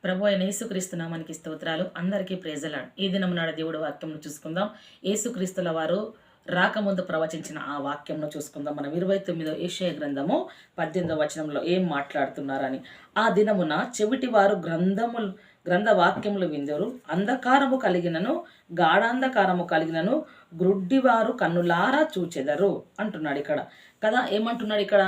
ప్రభు అయిన యేసుక్రీస్తు నామానికి స్తోత్రాలు. అందరికీ ప్రైజ్ ది లార్డ్. ఈ దినం నాడు దేవుడి వాక్యంను చూసుకుందాం. యేసుక్రీస్తుల వారు రాకముందు ప్రవచించిన ఆ వాక్యంను చూసుకుందాం. మనం 29వ యెషయా గ్రంథము 18వ వచనంలో ఏం మాట్లాడుతున్నారని. ఆ దినమున చెవిటి వారు గ్రంథ వాక్యములు విందురు, అంధకారము కలిగినను గాఢాంధకారము కలిగినను గ్రుడ్డివారు కన్నులారా చూచెదరు అంటున్నాడు ఇక్కడ కదా. ఏమంటున్నాడు ఇక్కడ?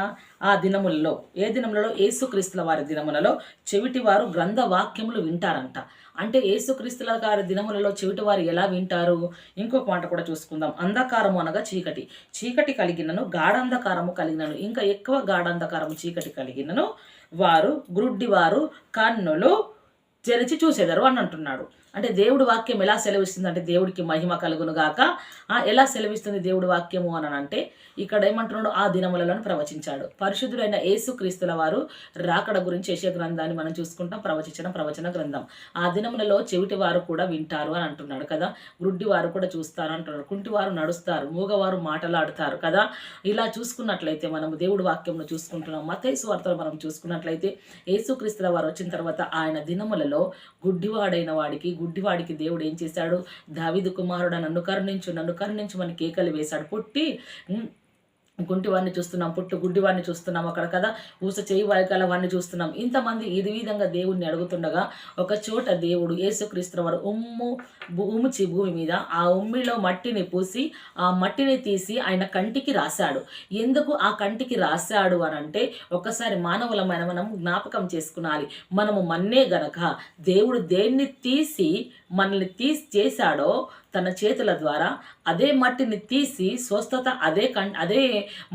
ఆ దినములలో, ఏ దినములలో? యేసుక్రీస్తుల వారి దినములలో చెవిటి వారు గ్రంథ వాక్యములు వింటారంట. అంటే యేసుక్రీస్తుల గారి దినములలో చెవిటి వారు ఎలా వింటారు? ఇంకొక మాట కూడా చూసుకుందాం. అంధకారము అనగా చీకటి, చీకటి కలిగినను గాఢాంధకారము కలిగినను, ఇంకా ఎక్కువ గాఢాంధకారము చీకటి కలిగినను వారు గ్రుడ్డివారు కన్నులు తెరిచి చూసేదారు అని అంటున్నాడు. అంటే దేవుడి వాక్యం ఎలా సెలవిస్తుంది అంటే దేవుడికి మహిమ కలుగును గాక. ఎలా సెలవిస్తుంది దేవుడి వాక్యము అని అంటే ఇక్కడ ఏమంటున్నాడు? ఆ దినములలో ప్రవచించాడు. పరిశుద్ధుడైన యేసుక్రీస్తుల వారు రాకడ గురించి యెషయా గ్రంథాన్ని మనం చూసుకుంటాం. ప్రవచన గ్రంథం. ఆ దినములలో చెవిటి వారు కూడా వింటారు అని అంటున్నాడు కదా. గ్రుడ్డి వారు కూడా చూస్తారు అంటున్నాడు. కుంటివారు నడుస్తారు, మూగవారు మాటలాడుతారు కదా. ఇలా చూసుకున్నట్లయితే మనము దేవుడి వాక్యంలో చూసుకుంటున్నాం. మత్తయి సువార్తలో మనం చూసుకున్నట్లయితే యేసుక్రీస్తుల వారు వచ్చిన తర్వాత ఆయన దినములలో గుడ్డివాడికి దేవుడు ఏం చేశాడు? దావీదు కుమారుడా నన్ను కరుణించు మన కేకలు వేశాడు. పుట్టి గుంటివాడిని చూస్తున్నాం, గుడ్డివాడిని చూస్తున్నాం అక్కడ కదా. ఊస చేయి వాయికాల వాడిని చూస్తున్నాం. ఇంతమంది ఈ విధంగా దేవుణ్ణి అడుగుతుండగా ఒక చోట దేవుడు యేసుక్రీస్తు వారు భూమి మీద ఆ ఉమ్మిలో మట్టిని పూసి ఆ మట్టిని తీసి ఆయన కంటికి రాశాడు. ఎందుకు ఆ కంటికి రాశాడు అని అంటే ఒకసారి మానవులమైన మనం జ్ఞాపకం చేసుకునాలి. మనము మన్నే గనక దేవుడు దేన్ని తీసి మనల్ని చేశాడో తన చేతుల ద్వారా అదే మట్టిని తీసి స్వస్థత అదే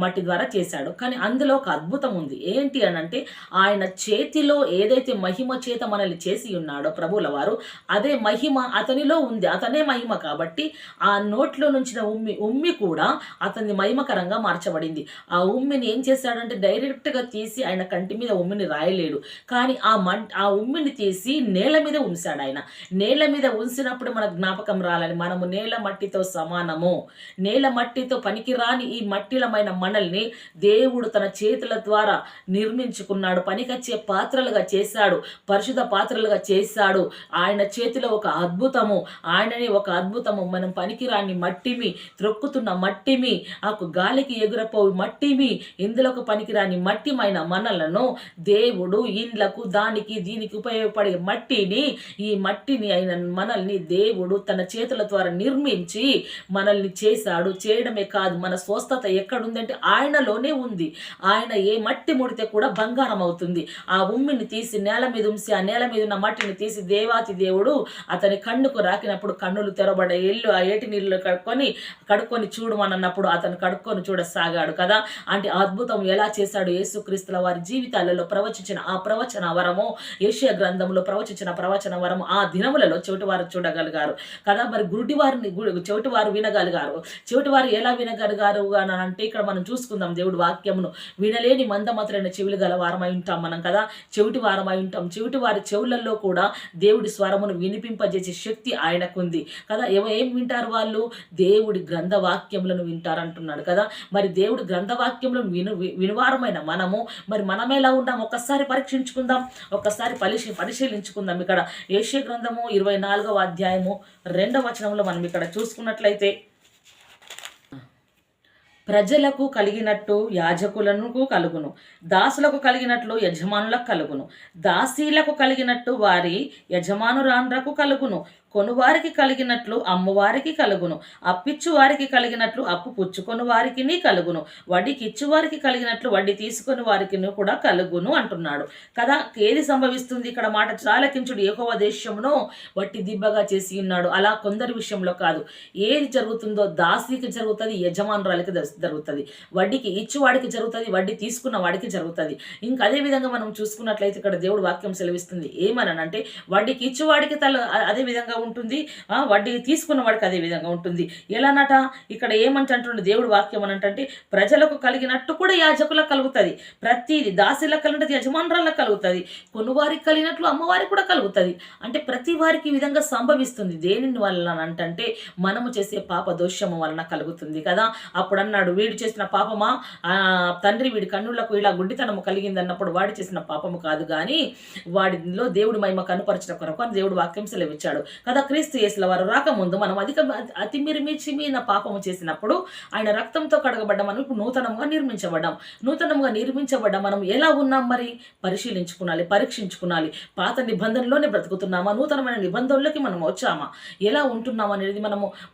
మట్టి ద్వారా చేశాడు. కానీ అందులో ఒక అద్భుతం ఉంది. ఏంటి అని అంటే ఆయన చేతిలో ఏదైతే మహిమ చేత మనల్ని చేసి ఉన్నాడో ప్రభువుల వారు, అదే మహిమ అతనిలో ఉంది. అతనే మహిమ కాబట్టి ఆ నోట్లో నుంచిన ఉమ్మి కూడా అతన్ని మహిమకరంగా మార్చబడింది. ఆ ఉమ్మిని ఏం చేశాడంటే డైరెక్ట్గా తీసి ఆయన కంటి మీద ఉమ్మిని రాయలేడు. కానీ ఆ ఉమ్మిని తీసి నేల మీద ఉంచాడు. ఆయన నేల మీద ఉంచినప్పుడు మనకు జ్ఞాపకం రాలని, మనము నేల మట్టితో సమానము. నేల మట్టితో పనికిరాని ఈ మట్టిలమైన మనల్ని దేవుడు తన చేతుల ద్వారా నిర్మించుకున్నాడు. పనికొచ్చే పాత్రలుగా చేశాడు, పరిశుద్ధ పాత్రలుగా చేశాడు. ఆయన చేతిలో ఒక అద్భుతము, ఆయనని ఒక అద్భుతము. మనం పనికిరాని మట్టిమి, త్రొక్కుతున్న మట్టిమి, గాలికి ఎగురపోవు మట్టిమి, ఇందులోకి పనికిరాని మట్టిమైన మనలను దేవుడు ఇండ్లకు దీనికి ఉపయోగపడే ఈ మట్టిని అయిన మనల్ని దేవుడు తన చేతుల ద్వారా నిర్మించి మనల్ని చేశాడు. చేయడమే కాదు, మన స్వస్థత ఎక్కడుందంటే ఆయనలోనే ఉంది. ఆయన ఏ మట్టి ముడితే కూడా బంగారం అవుతుంది. ఆ ఉమ్మిని తీసి నేల మీద ఉంచి ఆ నేల మీద ఉన్న మట్టిని తీసి దేవాతి దేవుడు అతని కన్నుకు రాకినప్పుడు కన్నులు తెరబడ ఆ ఏటి నీళ్ళు కడుక్కొని చూడమన్నప్పుడు అతను కడుక్కొని చూడసాగాడు కదా. అంటే అద్భుతం ఎలా చేశాడు? యేసుక్రీస్తుల వారి జీవితాలలో ప్రవచించిన ఆ ప్రవచన వరము, యెషయా గ్రంథంలో ప్రవచించిన ప్రవచన వరము ఆ దినములలో చెవిటివారు చూడగలిగారు కదా. మరి చెవిటివారు వినగలిగారు. చెవిటివారు ఎలా వినగలిగారు అని అంటే ఇక్కడ మనం చూసుకుందాం దేవుడి వాక్యమును. వినలేని మందమతులైన చెవులు గల వారమై ఉంటాం మనం కదా. చెవిటి వారమై ఉంటాం. చెవిటి వారి చెవులలో కూడా దేవుడి స్వరమును వినిపింపజేసే శక్తి ఆయనకుంది కదా. ఏం వింటారు వాళ్ళు? దేవుడి గ్రంథ వాక్యములను వింటారంటున్నాడు కదా. మరి దేవుడి గ్రంథ వాక్యములను వినివారమైన మనము మరి మనం ఎలా ఉన్నాం ఒక్కసారి పరీక్షించుకుందాం, ఒక్కసారి పరిశీలించుకుందాం. ఇక్కడ యెషయా గ్రంథము 24వ అధ్యాయము 2వ వచనంలో మనం ఇక్కడ చూసుకున్నట్లయితే, ప్రజలకు కలిగినట్టు యాజకులకు కలుగును, దాసులకు కలిగినట్లు యజమానులకు కలుగును, దాసీలకు కలిగినట్టు వారి యజమానురాండ్రకు కలుగును, కొనువారికి కలిగినట్లు అమ్మవారికి కలుగును, అప్పిచ్చు వారికి కలిగినట్లు అప్పు పుచ్చుకొని వారికి కలుగును, వడ్డీకి ఇచ్చువారికి కలిగినట్లు వడ్డీ తీసుకొని వారికి కూడా కలుగును అంటున్నాడు కదా. ఏది సంభవిస్తుంది ఇక్కడ? మాట చాలకించుడు యెహోవా దేశమును వట్టి దిబ్బగా చేసి ఉన్నాడు. అలా కొందరి విషయంలో కాదు. ఏది జరుగుతుందో దాసీకి జరుగుతుంది, యజమానురాలకి జరుగుతుంది, వడ్డీకి ఇచ్చువాడికి జరుగుతుంది, వడ్డీ తీసుకున్న వాడికి జరుగుతుంది. ఇంకా అదే విధంగా మనం చూసుకున్నట్లయితే ఇక్కడ దేవుడు వాక్యం సెలవిస్తుంది. ఏమనంటే వడ్డీకి ఇచ్చువాడికి అదే విధంగా ఉంటుంది, వడ్డీ తీసుకున్న వాడికి అదే విధంగా ఉంటుంది. ఎలానట ఇక్కడ ఏమంటుండే దేవుడు వాక్యం అని అంటే ప్రజలకు కలిగినట్టు కూడా యాజకులకు కలుగుతుంది. ప్రతిది దాసిలకు కలిగినట్టు యజమానురాలకు కలుగుతుంది, కొనువారికి కలిగినట్లు అమ్మవారికి కూడా కలుగుతుంది. అంటే ప్రతి వారికి ఈ విధంగా సంభవిస్తుంది. దేని వలన అంటే మనము చేసే పాప దోషము వలన కలుగుతుంది కదా. అప్పుడు అన్నాడు, వీడు చేసిన పాపమా తండ్రి వీడి కన్నులకు ఇలా గుడ్డితనము కలిగింది అన్నప్పుడు వాడు చేసిన పాపము కాదు కానీ వాడిలో దేవుడి మహిమ కనుపరచడం కొరకు అని దేవుడు వాక్యం సెలవిచ్చాడు కదా. క్రీస్తు యేసుల వారు రాకముందు మనం అతిమిరిమిచిమైన పాపము చేసినప్పుడు ఆయన రక్తంతో కడగబడ్డ మనం ఇప్పుడు నూతనంగా నిర్మించబడ్డాం. మనం ఎలా ఉన్నాం మరి పరీక్షించుకునాలి. పాత నిబంధనలోనే బ్రతుకుతున్నామా, నూతనమైన నిబంధనలోకి మనం వచ్చామా, ఎలా ఉంటున్నాం అనేది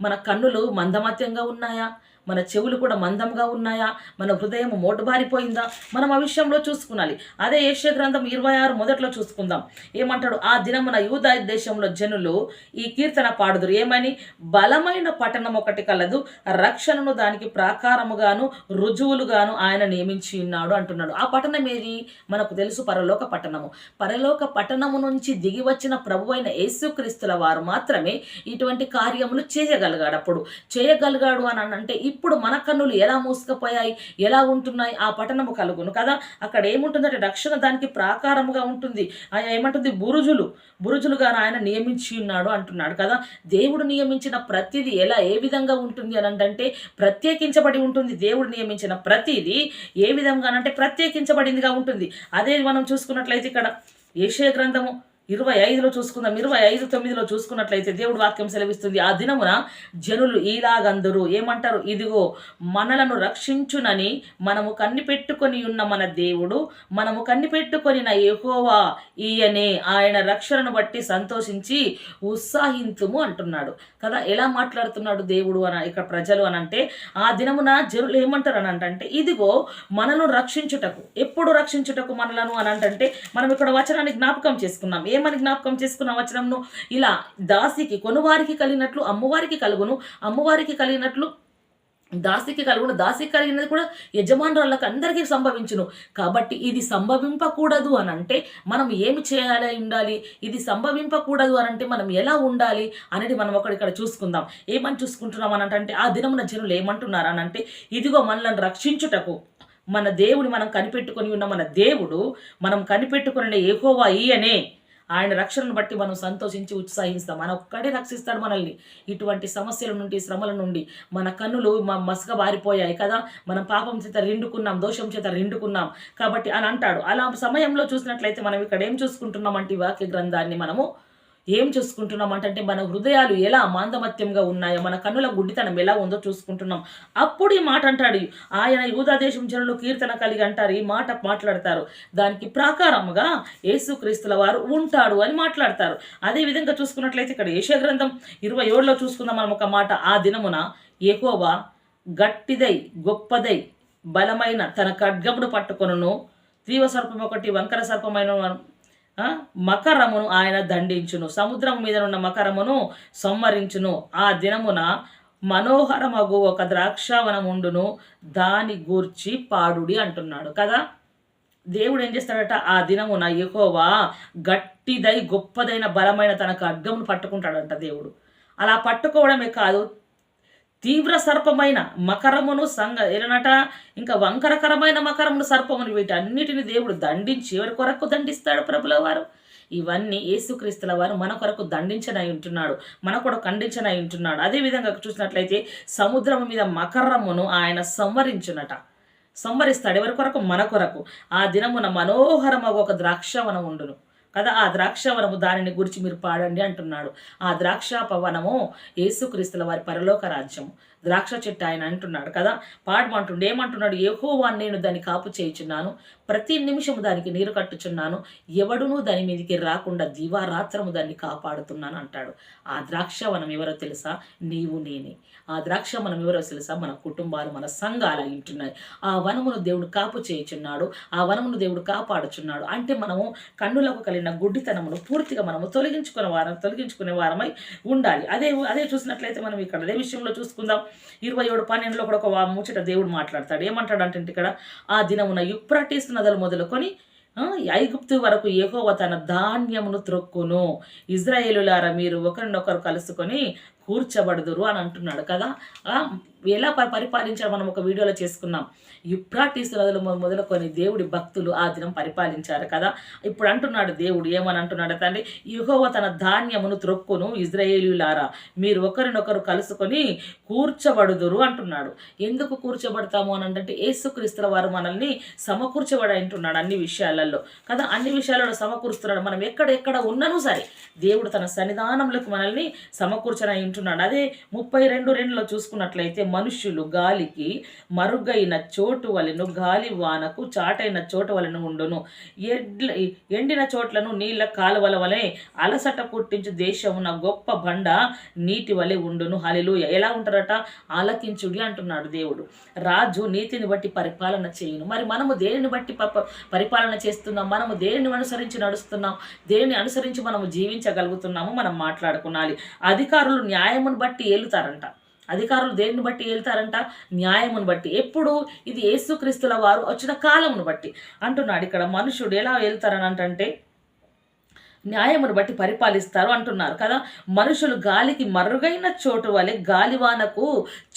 మన కన్నులు మందమత్యంగా ఉన్నాయా, మన చెవులు కూడా మందంగా ఉన్నాయా, మన హృదయం మోటుబారిపోయిందా, మనం ఆ విషయంలో చూసుకునాలి. అదే యెషయా గ్రంథం 26 మొదట్లో చూసుకుందాం. ఏమంటాడు, ఆ దినమున యూదా దేశంలో జనులు ఈ కీర్తన పాడుదురు, ఏమని, బలమైన పట్టణం ఒకటి కలదు, రక్షణను దానికి ప్రాకారముగాను రుజువులుగాను ఆయన నియమించి ఉన్నాడు అంటున్నాడు. ఆ పట్టణం ఏది మనకు తెలుసు, పరలోక పట్టణము. పరలోక పట్టణము నుంచి దిగి వచ్చిన ప్రభువైన యేసుక్రీస్తుల వారు మాత్రమే ఇటువంటి కార్యములు చేయగలిగాడు అని అంటే ఇప్పుడు మన కన్నులు ఎలా మూసుకుపోయాయి, ఎలా ఉంటున్నాయి, ఆ పట్టణము కలుగును కదా. అక్కడ ఏముంటుందంటే రక్షణ దానికి ప్రాకారముగా ఉంటుంది. ఆయన ఏమంటుంది, బురుజులుగా ఆయన నియమించి ఉన్నాడు అంటున్నాడు కదా. దేవుడు నియమించిన ప్రతిదీ ఏ విధంగా ఉంటుంది అని అంటే ప్రత్యేకించబడి ఉంటుంది. దేవుడు నియమించిన ప్రతిదీ ఏ విధంగా అంటే ప్రత్యేకించబడిందిగా ఉంటుంది. అదే మనం చూసుకున్నట్లయితే ఇక్కడ యెషయా గ్రంథము 25లో చూసుకుందాం. 25:9 చూసుకున్నట్లయితే దేవుడు వాక్యం సెలవిస్తుంది, ఆ దినమున జనులు ఈలాగందరూ ఏమంటారు, ఇదిగో మనలను రక్షించునని మనము కనిపెట్టుకొని ఉన్న మన దేవుడు, మనము కనిపెట్టుకొని యెహోవా ఈయనే, ఆయన రక్షణను బట్టి సంతోషించి ఉత్సాహింతుము అంటున్నాడు కదా. ఎలా మాట్లాడుతున్నాడు దేవుడు ఇక్కడ ప్రజలు అంటే ఆ దినమున జనులు ఏమంటారు అంటే ఇదిగో మనను రక్షించుటకు. ఎప్పుడు రక్షించుటకు మనలను అంటే మనం ఇక్కడ వచనాన్ని జ్ఞాపకం చేసుకున్నాం. ఏమని జ్ఞాపకం చేసుకున్న వచనంను, ఇలా దాసికి కొనువారికి కలిగినట్లు అమ్మవారికి కలుగును, అమ్మవారికి కలిగినట్లు దాసికి కలుగును, దాసికి కలిగినది కూడా యజమానురాళ్ళకి అందరికీ సంభవించును. కాబట్టి ఇది సంభవింపకూడదు అని అంటే మనం ఏమి ఉండాలి, ఇది సంభవింపకూడదు అని అంటే మనం ఎలా ఉండాలి అనేది మనం ఇక్కడ చూసుకుందాం. ఏమని చూసుకుంటున్నాం అని అంటే ఆ దినమున జనులు ఏమంటున్నారు అని అంటే ఇదిగో మనల్ని రక్షించుటకు మన దేవుని మనం కనిపెట్టుకొని ఉన్న మన దేవుడు, మనం కనిపెట్టుకున్న యెహోవా ఈయనే, ఆయన రక్షణను బట్టి మనం సంతోషించి ఉత్సాహిస్తాం. మన ఒక్కడే రక్షిస్తాడు మనల్ని ఇటువంటి సమస్యల నుండి, శ్రమల నుండి. మన కన్నులు మసక బారిపోయాయి కదా, మనం పాపం చేత రిండుకున్నాం, దోషం చేత రిండుకున్నాం కాబట్టి అని అంటాడు. అలా సమయంలో చూసినట్లయితే మనం ఇక్కడ ఏం చూసుకుంటున్నాం అంటే వాక్య గ్రంథాన్ని మనము ఏం చూసుకుంటున్నాం అంటే మన హృదయాలు ఎలా మాందమత్యంగా ఉన్నాయో, మన కన్నుల గుడ్డితనం ఎలా ఉందో చూసుకుంటున్నాం. అప్పుడు ఈ మాట అంటాడు, ఆయన యూదా దేశం జనులు కీర్తన కలిగి అంటారు, ఈ మాట మాట్లాడతారు, దానికి ప్రాకారముగా యేసుక్రీస్తుల వారు ఉంటాడు అని మాట్లాడతారు. అదే విధంగా చూసుకున్నట్లయితే ఇక్కడ యెషయా గ్రంథం 27లో చూసుకుందాం మనం ఒక మాట, ఆ దినమున యెహోవా గట్టిదై గొప్పదై బలమైన తన ఖడ్గమును పట్టుకొనును, తీవ సర్పం ఒకటి వంకర సర్పమైన మకరమును ఆయన దండించును, సముద్రం మీద ఉన్న మకరమును సంహరించును, ఆ దినమున మనోహరమగు ఒక ద్రాక్షావనముండును, దాని గూర్చి పాడుడి అంటున్నాడు కదా. దేవుడు ఏం చేస్తాడట, ఆ దినమున యెహోవా గట్టిదై గొప్పదైన బలమైన తన ఖడ్గమును పట్టుకుంటాడంట దేవుడు. అలా పట్టుకోవడమే కాదు, తీవ్ర సర్పమైన మకరమును ఏలనట ఇంకా వంకరకరమైన మకరమును సర్పమును వీటన్నిటిని దేవుడు దండించి ఎవరి కొరకు దండిస్తాడు ప్రభుల వారు. ఇవన్నీ యేసుక్రీస్తుల వారు మన కొరకు దండించనై ఉంటున్నాడు, మన కొరకు ఖండించనై ఉంటున్నాడు. అదేవిధంగా చూసినట్లయితే సముద్రం మీద మకరమును ఆయన సంవరిస్తాడు ఎవరి కొరకు, మన కొరకు. ఆ దినమున మనోహరమగు ఒక ద్రాక్షవనం ఉండును కదా, ఆ ద్రాక్షవనము దానిని గురించి మీరు పాడండి అంటున్నాడు. ఆ ద్రాక్షవనము యేసుక్రీస్తుల వారి పరలోక రాజ్యము, ద్రాక్ష చెట్టు ఆయన అంటున్నాడు కదా. పాడమంటుండే ఏమంటున్నాడు, యెహోవా నేను దాన్ని కాపు చేయుచున్నాను, ప్రతి నిమిషము దానికి నీరు కట్టుచున్నాను, ఎవడునూ దాని మీదకి రాకుండా దివారాత్రము దాన్ని కాపాడుతున్నాను అంటాడు. ఆ ద్రాక్షవనం ఎవరో తెలుసా, నీవు నేనే. ఆ ద్రాక్షవనం ఎవరో తెలుసా, మన కుటుంబాలు, మన సంఘాలు ఉంటున్నాయి. ఆ వనమును దేవుడు కాపు చేయుచున్నాడు, ఆ వనమును దేవుడు కాపాడుచున్నాడు. అంటే మనము కన్నులకు కలిగిన గుడ్డితనమును పూర్తిగా మనము తొలగించుకునే వారమై ఉండాలి. అదే చూసినట్లయితే మనం ఇక్కడ అదే విషయంలో చూసుకుందాం. 27:12 కూడా ఒక ముచ్చట దేవుడు మాట్లాడతాడు. ఏమంటాడు అంటే ఇక్కడ, ఆ దినమున యూఫ్రటీసు నదులు మొదలుకొని ఐగుప్తు వరకు యెహోవా తన ధాన్యమును త్రొక్కును, ఇజ్రాయేలులారా మీరు ఒకరినొకరు కలుసుకొని కూర్చబడుదురు అని అంటున్నాడు కదా. ఎలా పరిపాలించాడు మనం ఒక వీడియోలో చేసుకున్నాం. యుప్రాటీస్ నదులు మొదలుకొని దేవుడి భక్తులు ఆ దినం పరిపాలించారు కదా. ఇప్పుడు అంటున్నాడు దేవుడు ఏమని అంటున్నాడు తండ్రి, యెహోవా తన ధాన్యమును త్రొక్కును, ఇజ్రాయేలీయులారా మీరు ఒకరినొకరు కలుసుకొని కూర్చబడుదురు అంటున్నాడు. ఎందుకు కూర్చబడతాము అని అంటే యేసుక్రీస్తుల వారు మనల్ని సమకూర్చబడి అంటున్నాడు అన్ని విషయాలలో కదా. అన్ని విషయాలలో సమకూరుస్తున్నాడు. మనం ఎక్కడెక్కడ ఉన్నను సరే దేవుడు తన సన్నిధానంలోకి మనల్ని సమకూర్చని అంటున్నాడు. అదే 32:2లో చూసుకున్నట్లయితే మనుష్యులు గాలికి మరుగైన చోటు వలెను, గాలి వానకు చాటైన చోటు వలెను ఉండును, ఎండిన చోట్లను నీళ్ళ కాలువల వలె అలసట పుట్టించు దేశమున గొప్ప బండ నీటి వలె ఉండును. హల్లెలూయా. ఎలా ఉంటారట? ఆలకించుడి అంటున్నాడు దేవుడు. రాజు నీతిని బట్టి పరిపాలన చేయును. మరి మనము దేనిని బట్టి పరిపాలన చేస్తున్నాం? మనము దేనిని అనుసరించి నడుస్తున్నాం? దేనిని అనుసరించి మనము జీవించగలుగుతున్నాము? మనం మాట్లాడుకోవాలి. అధికారులు న్యాయమును బట్టి ఏలుతారంట. అధికారులు దేనిని బట్టి వెళ్తారంట? న్యాయమును బట్టి. ఎప్పుడు? ఇది యేసుక్రీస్తుల వారు వచ్చిన కాలమును బట్టి అంటున్నాడు. ఇక్కడ మనుషుడు ఎలా వెళ్తారని అంటే న్యాయమును బట్టి పరిపాలిస్తారు అంటున్నారు కదా. మనుషులు గాలికి మరుగైన చోటు వలె, గాలివానకు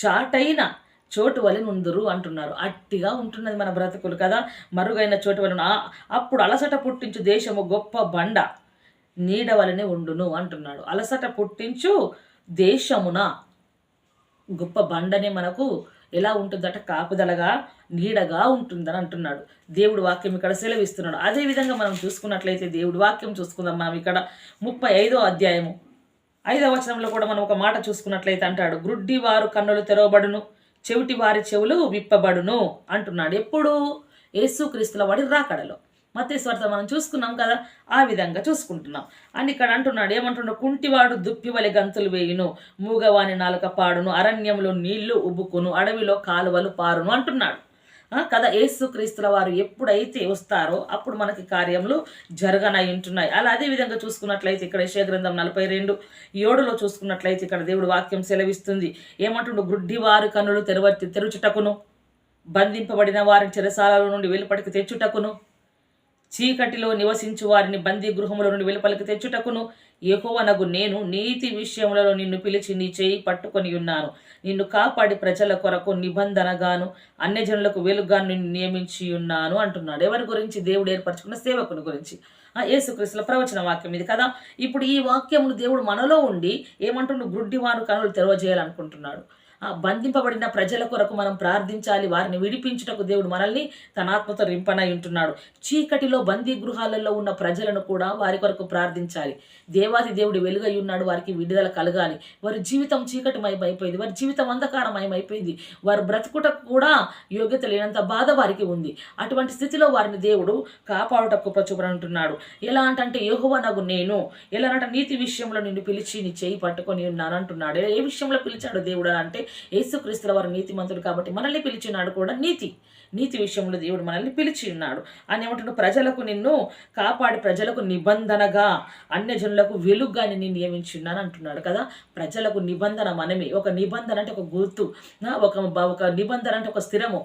చాటైన చోటు వలె నుందురు అంటున్నారు. అట్టిగా ఉంటున్నది మన బ్రతుకులు కదా. మరుగైన చోటు వలె. అప్పుడు అలసట పుట్టించు దేశము గొప్ప బండ నీడ వలనే ఉండును అంటున్నాడు. అలసట పుట్టించు దేశమున గొప్ప బండనే మనకు ఎలా ఉంటుందట? కాపుదలగా, నీడగా ఉంటుందని అంటున్నాడు. దేవుడు వాక్యం ఇక్కడ సెలవిస్తున్నాడు. అదేవిధంగా మనం చూసుకున్నట్లయితే దేవుడి వాక్యం చూసుకుందాం. మనం ఇక్కడ 35వ అధ్యాయము 5వ వచనంలో కూడా మనం ఒక మాట చూసుకున్నట్లయితే అంటాడు, గ్రుడ్డి వారు కన్నులు తెరవబడును, చెవిటి వారి చెవులు విప్పబడును అంటున్నాడు. ఎప్పుడు? యేసుక్రీస్తుల వాడి రాకడలో. మత్తయి సువార్త మనం చూసుకున్నాం కదా, ఆ విధంగా చూసుకుంటున్నాం. అని ఇక్కడ అంటున్నాడు. ఏమంటున్నాడు? కుంటివాడు దుప్పి వలె గంతులు వేయును, మూగవాని నాలుక పాడును, అరణ్యంలో నీళ్లు ఉబ్బుకును, అడవిలో కాలువలు పారును అంటున్నాడు కదా. యేసుక్రీస్తుల వారు ఎప్పుడైతే వస్తారో అప్పుడు మనకి కార్యములు జరగనై ఉంటున్నాయి. అలా అదే విధంగా చూసుకున్నట్లయితే ఇక్కడ యెషయా గ్రంథం 42:7లో చూసుకున్నట్లయితే ఇక్కడ దేవుడు వాక్యం సెలవిస్తుంది. ఏమంటుండు? గ్రుడ్డి వారి కన్నులు తెరుచుటకును, బంధింపబడిన వారిని చెరసాలలో నుండి వెలుపటికి తెచ్చుటకును, చీకటిలో నివసించు వారిని బందీ గృహముల నుండి వెలుపలికి తెచ్చుటకును యెహోవానగు నేను నీతి విషయములలో నిన్ను పిలిచి నీ చేయి పట్టుకొని ఉన్నాను, నిన్ను కాపాడి ప్రజల కొరకు నిబంధనగాను అన్యజనులకు వెలుగుగాను నిన్ను నియమించి ఉన్నాను అంటున్నాడు. ఎవరి గురించి? దేవుడు ఏర్పరచుకున్న సేవకుని గురించి. యేసుక్రీస్తుల ప్రవచన వాక్యం ఇది కదా. ఇప్పుడు ఈ వాక్యమును దేవుడు మనలో ఉండి ఏమంటుండు? గ్రుడ్డి వారు కనులు తెరవజేయాలనుకుంటున్నాడు. బంధింపబడిన ప్రజల కొరకు మనం ప్రార్థించాలి. వారిని విడిపించుటకు దేవుడు మనల్ని తన ఆత్మతో రింపనై ఉంటున్నాడు. చీకటిలో బందీ గృహాలలో ఉన్న ప్రజలను కూడా వారి కొరకు ప్రార్థించాలి. దేవాది దేవుడు వెలుగై ఉన్నాడు, వారికి విడుదల కలగాలి. వారి జీవితం చీకటిమయమైపోయింది, వారి జీవితం అంధకారమయమైపోయింది, వారు బ్రతుకుటకు కూడా యోగ్యత లేనంత బాధ వారికి ఉంది. అటువంటి స్థితిలో వారిని దేవుడు కాపాడుటకు ప్రచుపరంటున్నాడు. ఎలా అంటే యెహోవానగు నేను, ఎలా అంటే నీతి విషయంలో నిన్ను పిలిచి నీ చేయి పట్టుకొని ఉన్నాను అంటున్నాడు. ఏ విషయంలో పిలిచాడు దేవుడు అంటే యేసుక్రీస్తుల వారు నీతిమంతుడు కాబట్టి మనల్ని పిలిచినాడు కూడా నీతి విషయంలో దేవుడు మనల్ని పిలిచి ఉన్నాడు. అని ఏమంటున్నాడు? ప్రజలకు నిన్ను కాపాడి ప్రజలకు నిబంధనగా అన్యజనులకు వెలుగుగా నిన్ను నియమించి ఉన్నాను అంటున్నాడు కదా. ప్రజలకు నిబంధన మనమే. ఒక నిబంధన అంటే ఒక గుర్తు, ఒక నిబంధన అంటే ఒక స్థిరము.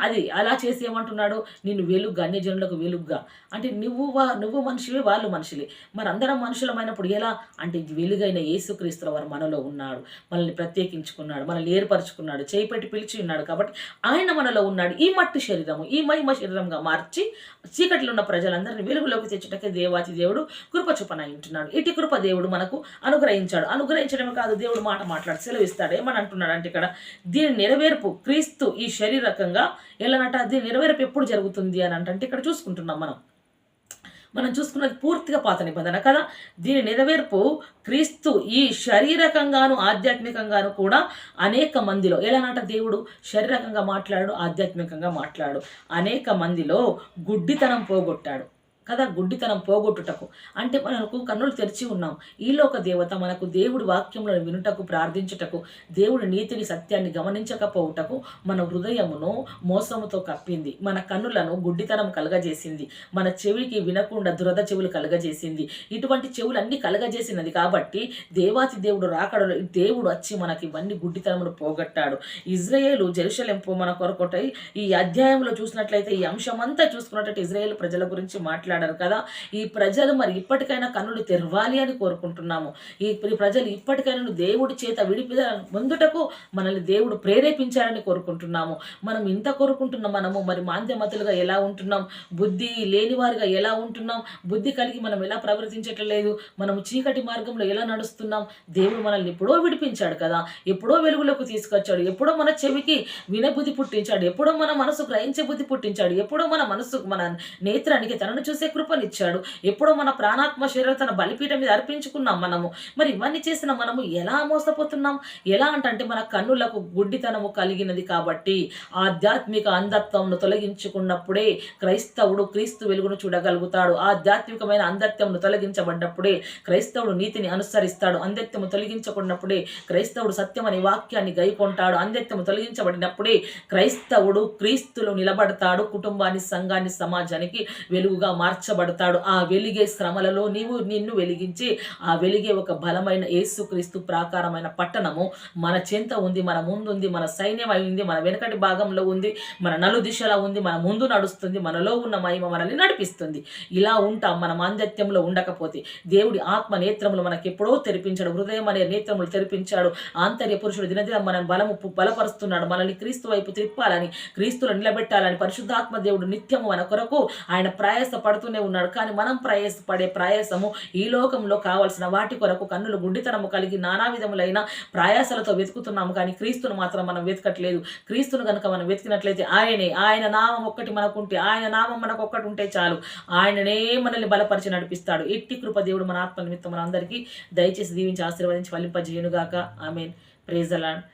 అది అలా చేసి ఏమంటున్నాడు? నిన్ను వెలుగుగా, అన్యజనులకు వెలుగుగా. అంటే నువ్వు మనిషివే, వాళ్ళు మనుషులే. మరి అందరం మనుషులమైనప్పుడు ఎలా అంటే వెలుగైన యేసుక్రీస్తుల వారు మనలో ఉన్నాడు, మనల్ని ప్రత్యేకించుకున్నాడు, మనల్ని ఏర్పరచుకున్నాడు, చేయి పెట్టి పిలిచి ఉన్నాడు. కాబట్టి ఆయన మనలో ఉన్నాడు. ఈ మట్టి శరీరము, ఈ మహిమ శరీరంగా మార్చి చీకటిలో ఉన్న ప్రజలందరినీ వెలుగులోకి తెచ్చుటకే దేవాతి దేవుడు కృప చూపనై ఉంటున్నాడు. ఇటు కృప దేవుడు మనకు అనుగ్రహించాడు. అనుగ్రహించడమే కాదు, దేవుడు మాట మాట్లాడి సెలవిస్తాడు. ఏమని అంటున్నాడు అంటే ఇక్కడ దీని నెరవేర్పు క్రీస్తు ఈ శరీరకంగా ఎలానట? దీని నెరవేర్పు ఎప్పుడు జరుగుతుంది అని అంటే ఇక్కడ చూసుకుంటున్నాం. మనం చూసుకున్నది పూర్తిగా పాత నిబంధన కదా. దీని నెరవేర్పు క్రీస్తు ఈ శారీరకంగాను ఆధ్యాత్మికంగాను కూడా అనేక మందిలో, ఎలానంట? దేవుడు శారీరకంగా మాట్లాడు, ఆధ్యాత్మికంగా మాట్లాడు. అనేక మందిలో గుడ్డితనం పోగొట్టాడు కదా, గుడ్డితనం పోగొట్టుటకు. అంటే మనకు కన్నులు తెరిచి ఉన్నాం. ఈలోక దేవత మనకు దేవుడి వాక్యంలో వినుటకు, ప్రార్థించుటకు, దేవుడి నీతిని సత్యాన్ని గమనించకపోవుటకు మన హృదయమును మోసముతో కప్పింది, మన కన్నులను గుడ్డితనం కలగజేసింది, మన చెవికి వినకుండా దురద చెవులు కలగజేసింది. ఇటువంటి చెవులన్నీ కలగజేసినది కాబట్టి దేవాతి దేవుడు రాకడలో దేవుడు వచ్చి మనకి ఇవన్నీ గుడ్డితనమును పోగొట్టాడు. ఇజ్రాయేలు జెరూషలేం మన కొరకొటై ఈ అధ్యాయంలో చూసినట్లయితే ఈ అంశమంతా చూసుకున్నట్లయితే ఇజ్రాయేల్ ప్రజల గురించి మాట్లాడారు కదా. ఈ ప్రజలు మరి ఇప్పటికైనా కన్నులు తెరవాలి అని కోరుకుంటున్నాము. ఈ ప్రజలు ఇప్పటికైనా దేవుడి చేత విడిపిద పొందుటకు మనల్ని దేవుడు ప్రేరేపించాలని కోరుకుంటున్నాము. మనం ఇంత కోరుకుంటున్నాం. మనము మరి మాంద్యమతులుగా ఎలా ఉంటున్నాం, బుద్ధి లేనివారుగా ఎలా ఉంటున్నాం, బుద్ధి కలిగి మనం ఎలా ప్రవర్తించట్లేదు, మనము చీకటి మార్గంలో ఎలా నడుస్తున్నాం. దేవుడు మనల్ని ఎప్పుడో విడిపించాడు కదా, ఎప్పుడో వెలుగులోకి తీసుకొచ్చాడు, ఎప్పుడో మన చెవికి వినబుద్ధి పుట్టించాడు, ఎప్పుడో మన మనసు గ్రహించే బుద్ధి పుట్టించాడు, ఎప్పుడో మన మనసు మన నేత్రానికి తనను చూసే కృపనిచ్చాడు, ఎప్పుడో మన ప్రాణాత్మ శరీరం తన బలిపీఠం మీద అర్పించుకున్నాం మనము. మరి ఇవన్నీ చేసిన మనము ఎలా మోసపోతున్నాం? ఎలా అంటే మన కన్నులకు గుడ్డితనము కలిగినది కాబట్టి ఆధ్యాత్మిక అంధత్వంను తొలగించుకున్నప్పుడే క్రైస్తవుడు క్రీస్తు వెలుగును చూడగలుగుతాడు. ఆధ్యాత్మికమైన అంధత్వంను తొలగించబడ్డప్పుడే క్రైస్తవుడు నీతిని అనుసరిస్తాడు. అంధత్వము తొలగించకున్నప్పుడే క్రైస్తవుడు సత్యమని వాక్యాన్ని గైకొంటాడు. అంధత్వము తొలగించబడినప్పుడే క్రైస్తవుడు క్రీస్తులో నిలబడతాడు. కుటుంబాన్ని, సంఘాన్ని, సమాజానికి వెలుగుగా మార్చబడతాడు. ఆ వెలిగే శ్రమలలో నిన్ను వెలిగించి ఆ వెలిగే ఒక బలమైన యేసుక్రీస్తు ప్రాకారమైన పట్టణము మన చెంత ఉంది, మన ముందు ఉంది, మన సైన్యం అయి ఉంది, మన వెనకటి భాగంలో ఉంది, మన నలు దిశలా ఉంది, మన ముందు నడుస్తుంది, మనలో ఉన్న మహిమ మనల్ని నడిపిస్తుంది. ఇలా ఉంటాం మనం అంధత్యంలో ఉండకపోతే. దేవుడి ఆత్మ నేత్రములు మనకి ఎప్పుడో తెరిపించాడు, హృదయం అనే నేత్రములు తెరిపించాడు. ఆంతర్య పురుషుడు దినదినం మనం బలపరుస్తున్నాడు. మనల్ని క్రీస్తు వైపు తిప్పాలని, క్రీస్తులో నిలబెట్టాలని పరిశుద్ధాత్మ దేవుడు నిత్యము మన కొరకు ఆయన ప్రయాస పడుతూనే ఉన్నాడు. కానీ మనం ప్రయాసపడే ప్రయాసము ఈ లోకంలో కావాల్సిన వాటి కొరకు కన్నులు గుడ్డితనము కలిగి నానా విధములైన ప్రయాసాలతో వెతుకుతున్నాము. కానీ క్రీస్తును మాత్రం మనం వెతకట్లేదు. క్రీస్తును కనుక మనం వెతికినట్లయితే ఆయన నామం ఒక్కటి మనకుంటే, ఆయన నామం మనకు ఒక్కటి ఉంటే చాలు, ఆయననే మనల్ని బలపరిచి నడిపిస్తాడు. ఎట్టి కృప దేవుడు మన ఆత్మ నిమిత్తం మన అందరికీ దయచేసి దీవించి ఆశీర్వదించి ఫలింపజేయునుగాక. Amen. Praise the lord.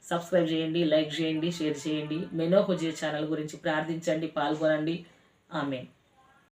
Subscribe చేయండి, లైక్ చేయండి, షేర్ చేయండి. మెనో హోజే ఛానల్ గురించి ప్రార్థించండి, పాల్గొనండి. ఆమేన్.